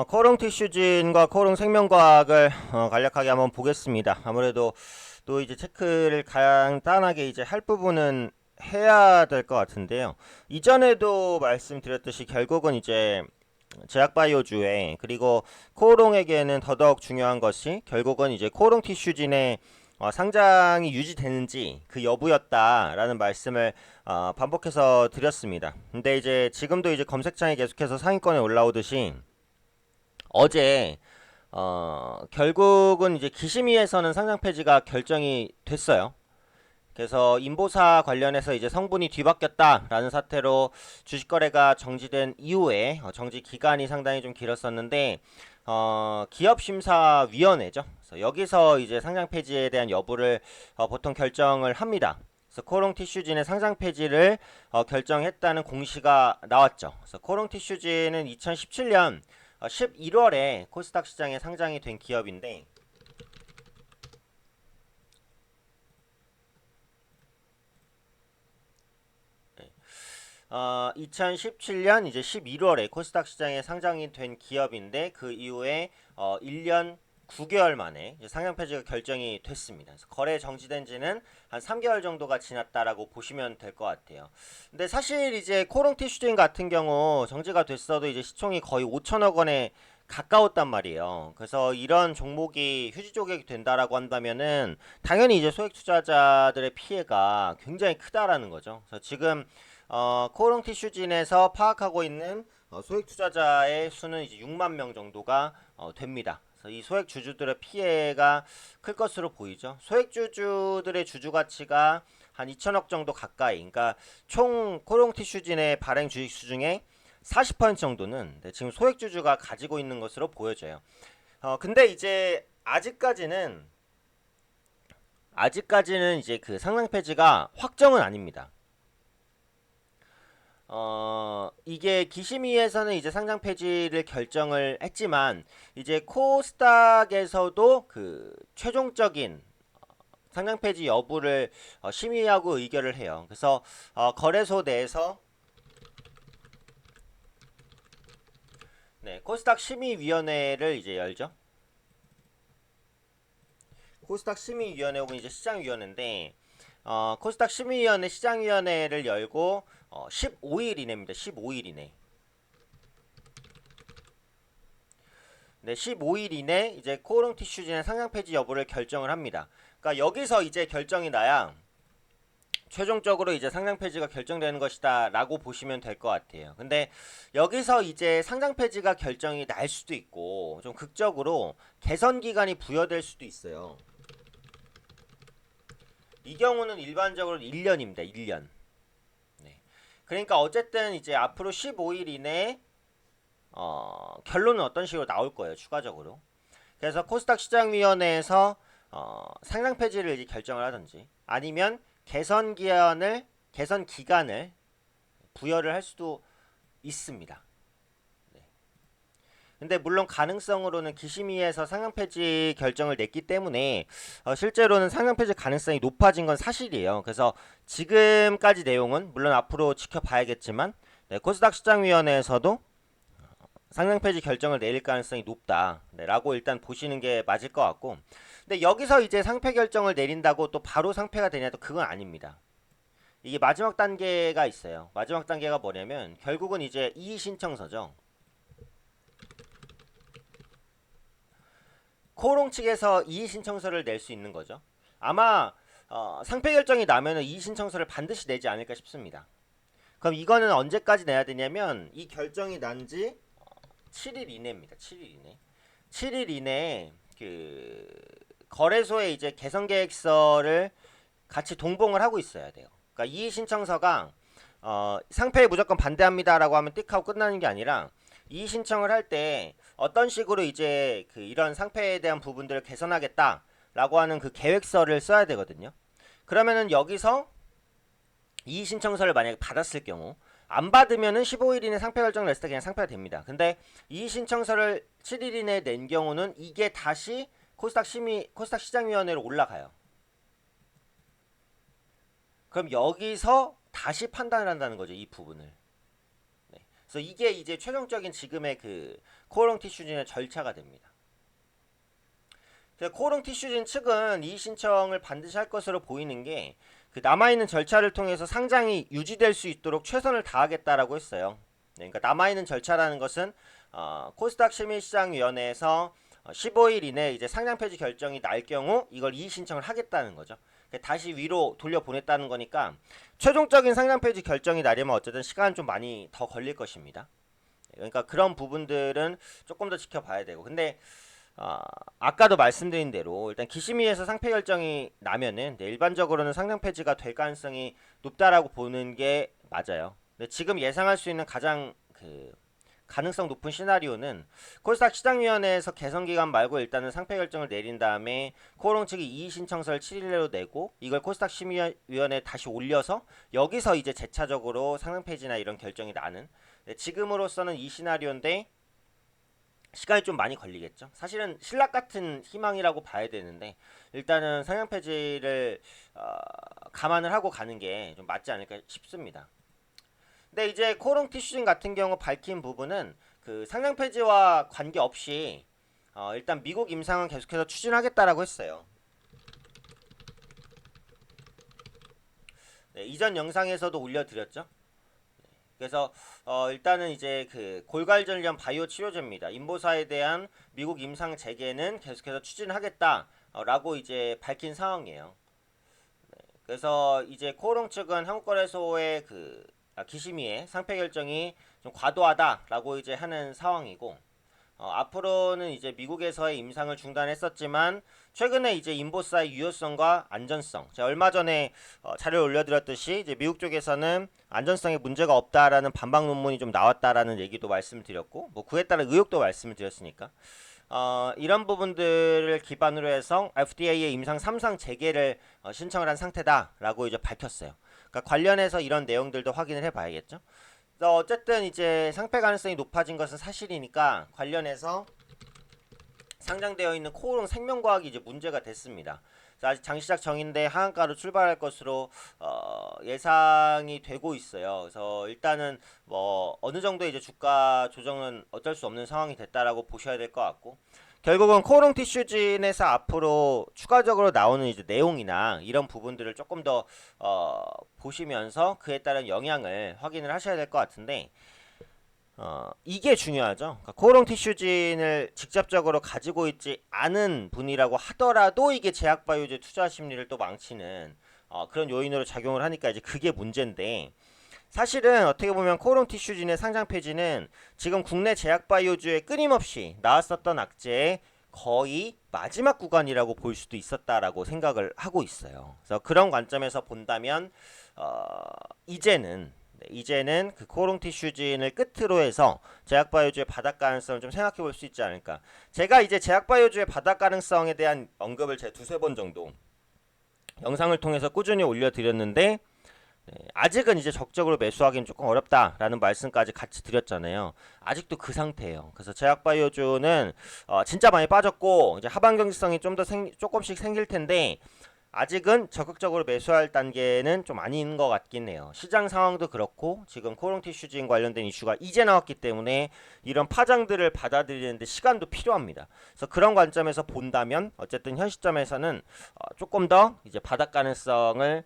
코롱 티슈진과 코롱 생명과학을 간략하게 한번 보겠습니다. 아무래도 또 이제 체크를 간단하게 이제 할 부분은 해야 될 것 같은데요. 이전에도 말씀드렸듯이 결국은 이제 제약바이오주에 그리고 코오롱에게는 더더욱 중요한 것이 결국은 이제 코오롱 티슈진의 상장이 유지되는지 그 여부였다라는 말씀을 반복해서 드렸습니다. 근데 이제 지금도 이제 검색창에 계속해서 상위권에 올라오듯이 어제 결국은 이제 기심위에서는 상장 폐지가 결정이 됐어요. 그래서 인보사 관련해서 이제 성분이 뒤바뀌었다라는 사태로 주식 거래가 정지된 이후에 정지 기간이 상당히 좀 길었었는데 기업심사위원회죠. 그래서 여기서 이제 상장 폐지에 대한 여부를 보통 결정을 합니다. 그래서 코롱 티슈진의 상장 폐지를 결정했다는 공시가 나왔죠. 그래서 코롱 티슈진은 2017년 11월에 코스닥 시장에 상장이 된 기업인데 2017년 이제 11월에 코스닥 시장에 상장이 된 기업인데 그 이후에 1년 9개월 만에 이제 상장 폐지가 결정이 됐습니다. 그래서 거래 정지된 지는 한 3개월 정도가 지났다라고 보시면 될 것 같아요. 근데 사실 이제 코롱 티슈진 같은 경우 정지가 됐어도 이제 시총이 거의 5천억 원에 가까웠단 말이에요. 그래서 이런 종목이 휴지 조객이 된다라고 한다면은 당연히 이제 소액 투자자들의 피해가 굉장히 크다라는 거죠. 그래서 지금 코오롱 티슈진에서 파악하고 있는 소액 투자자의 수는 이제 6만 명 정도가 됩니다. 그래서 이 소액 주주들의 피해가 클 것으로 보이죠. 소액 주주들의 주주 가치가 한 2천억 정도 가까이. 그러니까 총 코오롱 티슈진의 발행 주식수 중에 40% 정도는 지금 소액 주주가 가지고 있는 것으로 보여져요. 근데 이제 아직까지는 이제 그 상장 폐지가 확정은 아닙니다. 이게 기심위에서는 이제 상장 폐지를 결정을 했지만 이제 코스닥에서도 그 최종적인 상장 폐지 여부를 심의하고 의결을 해요. 그래서 거래소 내에서 네, 코스닥 심의위원회를 이제 열죠. 코스닥 심의위원회 혹은 이제 시장위원회인데 코스닥 심의위원회 시장위원회를 열고 15일 이내입니다. 15일 이내. 네, 15일 이내 이제 코오롱 티슈진의 상장 폐지 여부를 결정을 합니다. 그러니까 여기서 이제 결정이 나야 최종적으로 이제 상장 폐지가 결정되는 것이다라고 보시면 될 것 같아요. 근데 여기서 이제 상장 폐지가 결정이 날 수도 있고 좀 극적으로 개선 기간이 부여될 수도 있어요. 이 경우는 일반적으로 1년입니다. 1년. 네. 그러니까 어쨌든 이제 앞으로 15일 이내에 결론은 어떤 식으로 나올 거예요. 추가적으로. 그래서 코스닥 시장위원회에서 상장 폐지를 이제 결정을 하든지 아니면 개선 기간을 부여를 할 수도 있습니다. 근데 물론 가능성으로는 기심위에서 상장 폐지 결정을 냈기 때문에 실제로는 상장 폐지 가능성이 높아진 건 사실이에요. 그래서 지금까지 내용은 물론 앞으로 지켜봐야겠지만 네, 코스닥 시장위원회에서도 상장 폐지 결정을 내릴 가능성이 높다라고 일단 보시는 게 맞을 것 같고, 근데 여기서 이제 상폐 결정을 내린다고 또 바로 상폐가 되냐도 그건 아닙니다. 이게 마지막 단계가 있어요. 마지막 단계가 뭐냐면 결국은 이제 이의 신청서죠. 코오롱 측에서 이의 신청서를 낼 수 있는 거죠. 아마 상폐 결정이 나면은 이의 신청서를 반드시 내지 않을까 싶습니다. 그럼 이거는 언제까지 내야 되냐면 이 결정이 난지 7일 이내입니다. 7일 이내. 7일 이내에 그 거래소에 이제 개선 계획서를 같이 동봉을 하고 있어야 돼요. 그러니까 이의 신청서가 상패에 무조건 반대합니다라고 하면 띡 하고 끝나는 게 아니라 이의 신청을 할 때 어떤 식으로 이제 그 이런 상패에 대한 부분들을 개선하겠다라고 하는 그 계획서를 써야 되거든요. 그러면은 여기서 이의 신청서를 만약에 받았을 경우 안 받으면은 15일 이내 상패 결정을 냈을 때 그냥 상패가 됩니다. 근데 이의 신청서를 7일 이내에 낸 경우는 이게 다시 코스닥 시장위원회로 올라가요. 그럼 여기서 다시 판단을 한다는 거죠, 이 부분을. 네. 그래서 이게 이제 최종적인 지금의 그 코오롱 티슈진의 절차가 됩니다. 코오롱 티슈진 측은 이의 신청을 반드시 할 것으로 보이는 게 그 남아있는 절차를 통해서 상장이 유지될 수 있도록 최선을 다하겠다라고 했어요. 네, 그러니까 남아있는 절차라는 것은 코스닥 시민시장위원회에서 15일 이내 이제 상장 폐지 결정이 날 경우 이걸 이의 신청을 하겠다는 거죠. 다시 위로 돌려보냈다는 거니까 최종적인 상장 폐지 결정이 나려면 어쨌든 시간은 좀 많이 더 걸릴 것입니다. 그러니까 그런 부분들은 조금 더 지켜봐야 되고, 근데 아까도 말씀드린 대로 일단 기심위에서 상폐 결정이 나면은 일반적으로는 상장 폐지가 될 가능성이 높다라고 보는 게 맞아요. 근데 지금 예상할 수 있는 가장 그 가능성 높은 시나리오는 코스닥 시장위원회에서 개선기간 말고 일단은 상폐 결정을 내린 다음에 코오롱 측이 이의 신청서를 7일 내로 내고 이걸 코스닥 심의위원회에 다시 올려서 여기서 이제 재차적으로 상장 폐지나 이런 결정이 나는, 지금으로서는 이 시나리오인데 시간이 좀 많이 걸리겠죠. 사실은 신락 같은 희망이라고 봐야 되는데 일단은 상장 폐지를 감안을 하고 가는 게 좀 맞지 않을까 싶습니다. 근데 이제 코오롱 티슈진 같은 경우 밝힌 부분은 그 상장 폐지와 관계없이 일단 미국 임상은 계속해서 추진하겠다라고 했어요. 네, 이전 영상에서도 올려드렸죠. 그래서 일단은 이제 그 골갈전염 바이오 치료제입니다. 인보사에 대한 미국 임상 재개는 계속해서 추진하겠다라고 이제 밝힌 상황이에요. 네, 그래서 이제 코오롱 측은 한국거래소의 그 기심위의 상폐 결정이 좀 과도하다라고 이제 하는 상황이고, 앞으로는 이제 미국에서의 임상을 중단했었지만 최근에 이제 인보사의 유효성과 안전성, 제가 얼마 전에 자료를 올려드렸듯이 이제 미국 쪽에서는 안전성에 문제가 없다라는 반박 논문이 좀 나왔다라는 얘기도 말씀드렸고, 뭐 그에 따른 의혹도 말씀을 드렸으니까 이런 부분들을 기반으로 해서 FDA의 임상 3상 재개를 신청을 한 상태다라고 이제 밝혔어요. 그러니까 관련해서 이런 내용들도 확인을 해봐야겠죠. 어쨌든 이제 상폐 가능성이 높아진 것은 사실이니까 관련해서 상장되어 있는 코오롱 생명과학이 이제 문제가 됐습니다. 아직 장시작 정인데 하한가로 출발할 것으로 예상이 되고 있어요. 그래서 일단은 뭐 어느 정도 이제 주가 조정은 어쩔 수 없는 상황이 됐다라고 보셔야 될 것 같고, 결국은 코오롱 티슈진에서 앞으로 추가적으로 나오는 이제 내용이나 이런 부분들을 조금 더 보시면서 그에 따른 영향을 확인을 하셔야 될 것 같은데, 이게 중요하죠. 그러니까 코오롱 티슈진을 직접적으로 가지고 있지 않은 분이라고 하더라도 이게 제약바이오제 투자 심리를 또 망치는 그런 요인으로 작용을 하니까 이제 그게 문제인데, 사실은 어떻게 보면 코오롱 티슈진의 상장 폐지는 지금 국내 제약바이오주에 끊임없이 나왔었던 악재의 거의 마지막 구간이라고 볼 수도 있었다라고 생각을 하고 있어요. 그래서 그런 관점에서 본다면 이제는 그 코오롱 티슈진을 끝으로 해서 제약바이오주의 바닥 가능성을 좀 생각해 볼 수 있지 않을까. 제가 이제 제약바이오주의 바닥 가능성에 대한 언급을 제가 두세 번 정도 영상을 통해서 꾸준히 올려드렸는데, 아직은 이제 적극적으로 매수하기는 조금 어렵다라는 말씀까지 같이 드렸잖아요. 아직도 그 상태예요. 그래서 제약바이오주는 진짜 많이 빠졌고 이제 하반 경직성이 좀 더 조금씩 생길 텐데 아직은 적극적으로 매수할 단계는 좀 아닌 것 같긴 해요. 시장 상황도 그렇고 지금 코오롱 티슈진 관련된 이슈가 이제 나왔기 때문에 이런 파장들을 받아들이는데 시간도 필요합니다. 그래서 그런 관점에서 본다면 어쨌든 현 시점에서는 조금 더 이제 바닥 가능성을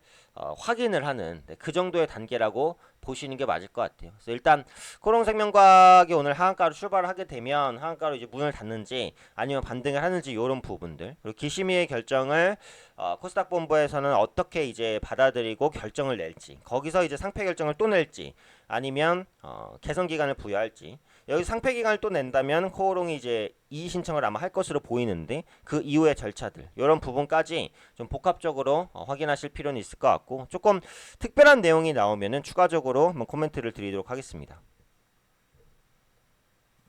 확인을 하는 그 정도의 단계라고 보시는 게 맞을 것 같아요. 그래서 일단 코오롱 생명과학이 오늘 하한가로 출발을 하게 되면 하한가로 이제 문을 닫는지 아니면 반등을 하는지 이런 부분들, 그리고 기심위의 결정을 코스닥 본부에서는 어떻게 이제 받아들이고 결정을 낼지, 거기서 이제 상폐 결정을 또 낼지 아니면 개선 기간을 부여할지, 여기 상폐 기간을 또 낸다면 코오롱이 이제 이의 신청을 아마 할 것으로 보이는데 그 이후의 절차들 이런 부분까지 좀 복합적으로 확인하실 필요는 있을 것 같고, 조금 특별한 내용이 나오면은 추가적으로 한번 코멘트를 드리도록 하겠습니다.